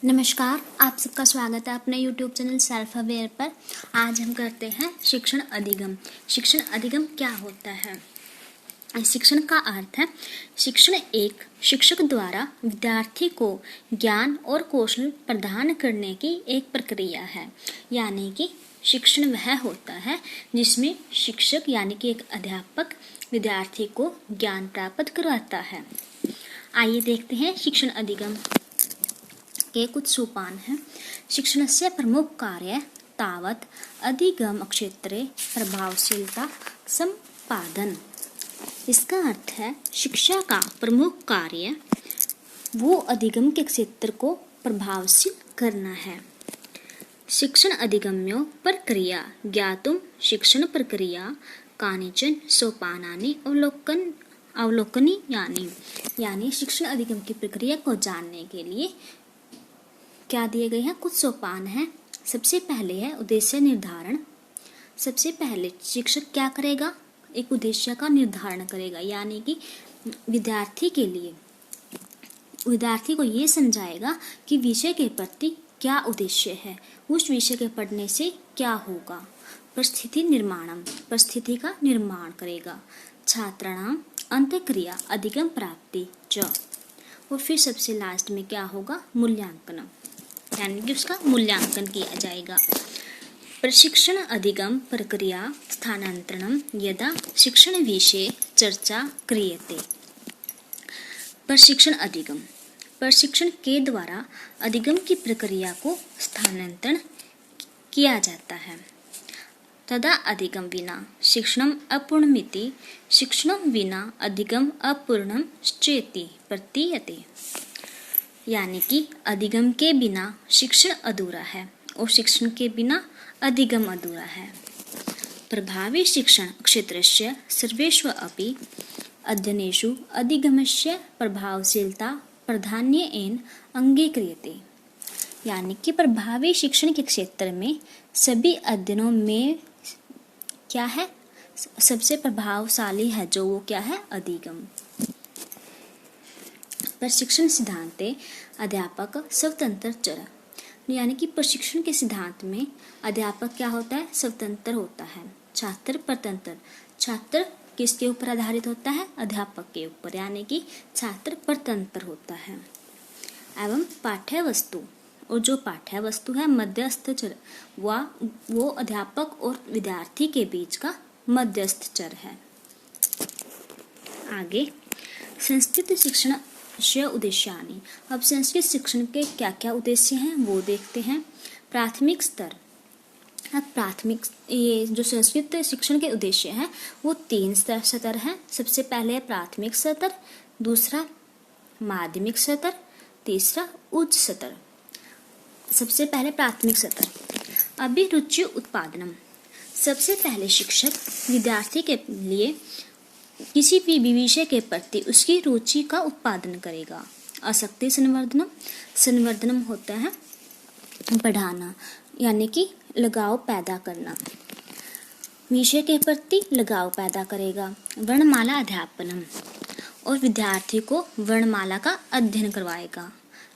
नमस्कार, आप सबका स्वागत है अपने YouTube चैनल सेल्फ अवेयर पर। आज हम करते हैं शिक्षण अधिगम। शिक्षण अधिगम क्या होता है? शिक्षण का अर्थ है शिक्षण एक शिक्षक द्वारा विद्यार्थी को ज्ञान और कौशल प्रदान करने की एक प्रक्रिया है। यानी कि शिक्षण वह होता है जिसमें शिक्षक यानी कि एक अध्यापक विद्यार्थी को ज्ञान प्राप्त करवाता है। आइए देखते हैं शिक्षण अधिगम के कुछ सोपान हैं। शिक्षणस्य प्रमुख कार्य तावत् अधिगम क्षेत्रे प्रभावशीलता संपादन। इसका अर्थ है शिक्षा का प्रमुख कार्य वो अधिगम के क्षेत्र को प्रभावशील करना है। शिक्षण अधिगम्यो प्रक्रिया ज्ञातुम शिक्षण प्रक्रिया कानिचन सोपानानि अवलोकनी यानी शिक्षण अधिगम की प्रक्रिया को जानने के लिए क्या दिए गए हैं? कुछ सोपान हैं। सबसे पहले है उद्देश्य निर्धारण। सबसे पहले शिक्षक क्या करेगा? एक उद्देश्य का निर्धारण करेगा, यानी कि विद्यार्थी को ये समझाएगा कि विषय के प्रति क्या उद्देश्य है, उस विषय के पढ़ने से क्या होगा। परिस्थिति का निर्माण करेगा। छात्राणाम अंतःक्रिया अधिगम प्राप्ति च। और फिर सबसे लास्ट में क्या होगा? मूल्यांकन, यानी कि उसका मूल्यांकन किया जाएगा। प्रशिक्षण अधिगम प्रक्रिया स्थानांतरणम यदा शिक्षण विषये चर्चा क्रियते। प्रशिक्षण के द्वारा अधिगम की प्रक्रिया को स्थानांतरण किया जाता है। तदा अधिगम विना शिक्षणम अपूर्णमिति शिक्षणम विना अधिगम अपूर्णम चेति प्रतीयते। यानी कि अधिगम के बिना शिक्षण अधूरा है और शिक्षण के बिना अधिगम अधूरा है। प्रभावी शिक्षण क्षेत्रस्य सर्वेषु अपि अध्ययनेषु अधिगमस्य प्रभावशीलता प्राधान्येन अंगीक्रियते। यानी कि प्रभावी शिक्षण के क्षेत्र में सभी अध्ययनों में क्या है? सबसे प्रभावशाली है जो वो क्या है? अधिगम। प्रशिक्षण सिद्धांते अध्यापक स्वतंत्र चर। यानी कि प्रशिक्षण के सिद्धांत में अध्यापक क्या होता है? स्वतंत्र होता है। छात्र परतंत्र। छात्र किसके ऊपर आधारित होता है? अध्यापक के ऊपर, यानी कि छात्र परतंत्र होता है। एवं पाठ्य वस्तु, और जो पाठ्य वस्तु है मध्यस्थ चर, वो अध्यापक और विद्यार्थी के बीच का मध्यस्थ चर है। आगे संस्कृत शिक्षण उद्देश्यानि। अब संस्कृत शिक्षण के क्या क्या उद्देश्य हैं वो देखते हैं। प्राथमिक स्तर। अब ये जो संस्कृत शिक्षण के उद्देश्य हैं वो 3 स्तर हैं। सबसे पहले है प्राथमिक स्तर, दूसरा माध्यमिक स्तर, तीसरा उच्च स्तर। सबसे पहले प्राथमिक स्तर। अभिरुचि उत्पादनम। सबसे पहले शिक्षक विद्यार्थी के लिए किसी भी विषय के प्रति उसकी रुचि का उत्पादन करेगा। आसक्ति संवर्धनम होता है बढ़ाना, यानी कि लगाव पैदा करना। विषय के प्रति लगाव पैदा करेगा। वर्णमाला अध्यापनम, और विद्यार्थी को वर्णमाला का अध्ययन करवाएगा।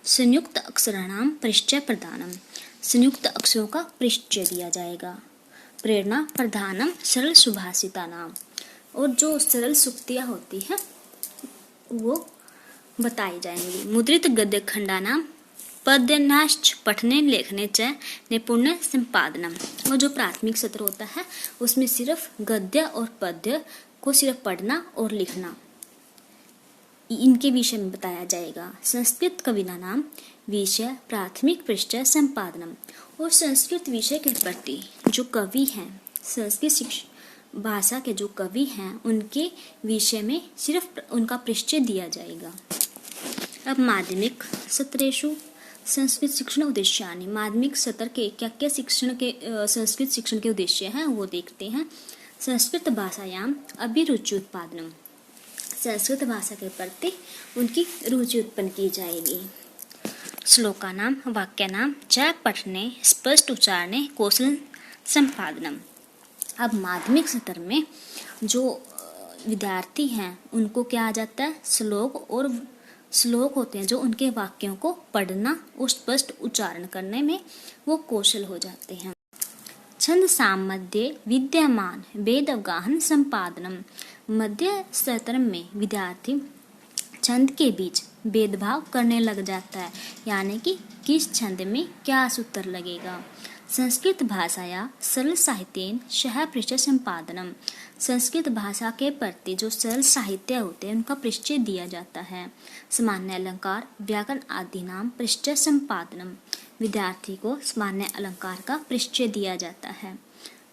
संयुक्त अक्षराणाम परिचय प्रदानम, संयुक्त अक्षरों का परिचय दिया जाएगा। प्रेरणा प्रधानम सरल सुभाषिता नाम, और जो सरल सूक्तियाँ होती हैं वो बताई जाएंगी। मुद्रित गद्य खंडानाम पद्यनाश्च पठने लेखने च निपुण्य संपादनम। और जो प्राथमिक सत्र होता है उसमें सिर्फ गद्य और पद्य को सिर्फ पढ़ना और लिखना, इनके विषय में बताया जाएगा। संस्कृत कविना नाम विषय प्राथमिक पृष्ठ संपादनम, और संस्कृत विषय के प्रति जो कवि हैं, संस्कृत भाषा के जो कवि हैं उनके विषय में सिर्फ उनका परिचय दिया जाएगा। अब माध्यमिक सत्रेषु संस्कृत शिक्षण उद्देश्यानि। माध्यमिक सत्र के क्या क्या संस्कृत शिक्षण के उद्देश्य हैं वो देखते हैं। संस्कृत भाषायाम अभिरुचि उत्पादनम। संस्कृत भाषा के प्रति उनकी रुचि उत्पन्न की जाएगी। श्लोकानाम वाक्यानाम च पठने स्पष्ट उच्चारणे कौशल संपादनम। अब माध्यमिक स्तर में जो विद्यार्थी हैं उनको क्या आ जाता है? श्लोक और श्लोक होते हैं जो उनके वाक्यों को पढ़ना और स्पष्ट उच्चारण करने में वो कौशल हो जाते हैं। छंद सामध्य विद्यमान वेद अवगाहन संपादनम। मध्य सत्र में विद्यार्थी छंद के बीच भेदभाव करने लग जाता है, यानी कि किस छंद में क्या सूत्र लगेगा। संस्कृत भाषाया सरल साहित्येन शः पृष्ठ संपादनम। संस्कृत भाषा के प्रति जो सरल साहित्य होते हैं उनका परिचय दिया जाता है। सामान्य अलंकार व्याकरण आदि नाम पृष्ठ संपादनम। विद्यार्थी को सामान्य अलंकार का परिचय दिया जाता है,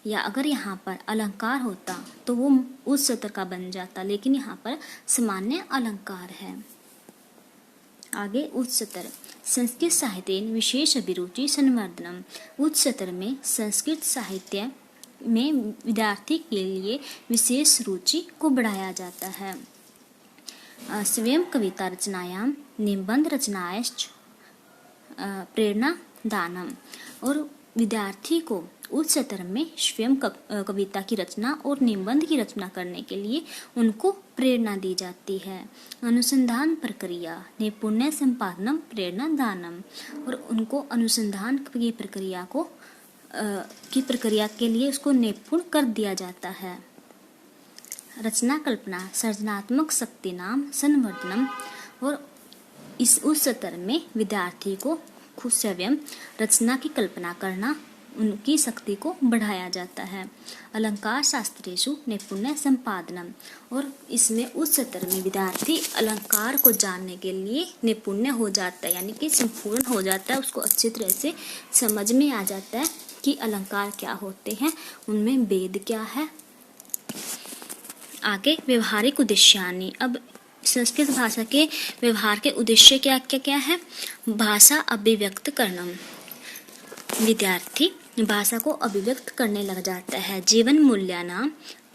या अगर यहाँ पर अलंकार होता तो वो उस सत्र का बन जाता, लेकिन यहाँ पर सामान्य अलंकार है। आगे उच्च सत्र संस्कृत साहित्य विशेष अभिरुचि संवर्धनम। उच्च सत्र में संस्कृत साहित्य में विद्यार्थी के लिए विशेष रुचि को बढ़ाया जाता है। स्वयं कविता रचनायाम निबंध रचनायश्च प्रेरणा दानम। और विद्यार्थी को उच्च सत्र में स्वयं कविता की रचना और निबंध की रचना करने के लिए उनको प्रेरणा दी जाती है। अनुसंधान प्रक्रिया नैपुण्य संपादनम प्रेरणा दानम। और उनको अनुसंधान की प्रक्रिया के लिए उसको निपुण कर दिया जाता है। रचना कल्पना सृजनात्मक शक्ति नाम संवर्धनम। और उस सत्र में विद्यार्थी को खुद स्वयं रचना की कल्पना करना, उनकी शक्ति को बढ़ाया जाता है। अलंकार शास्त्रेषु नैपुण्य संपादनम। और इसमें उस सत्र में विद्यार्थी अलंकार को जानने के लिए निपुण्य हो जाता है, यानी कि संपूर्ण हो जाता है, उसको अच्छी तरह से समझ में आ जाता है कि अलंकार क्या होते हैं, उनमें भेद क्या है। आगे व्यवहारिक उद्देश्यानि। अब संस्कृत भाषा के व्यवहार के उद्देश्य क्या क्या क्या है। भाषा अभिव्यक्त करना। विद्यार्थी भाषा को अभिव्यक्त करने लग जाता है। जीवन मूल्यानाम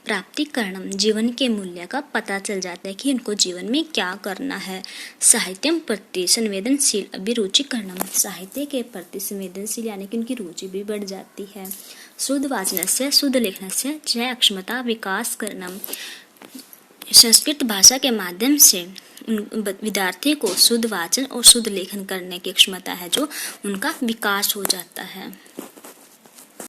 प्राप्ति करणम। जीवन के मूल्य का पता चल जाता है कि उनको जीवन में क्या करना है। साहित्यम प्रति संवेदनशील अभिरुचि करणम। साहित्य के प्रति संवेदनशील यानी कि उनकी रुचि भी बढ़ जाती है। शुद्ध वाचनस्य शुद्ध लेखनस्य च अक्षमता विकास करणम। संस्कृत भाषा के माध्यम से विद्यार्थी को शुद्ध वाचन और शुद्ध लेखन करने की क्षमता है जो उनका विकास हो जाता है।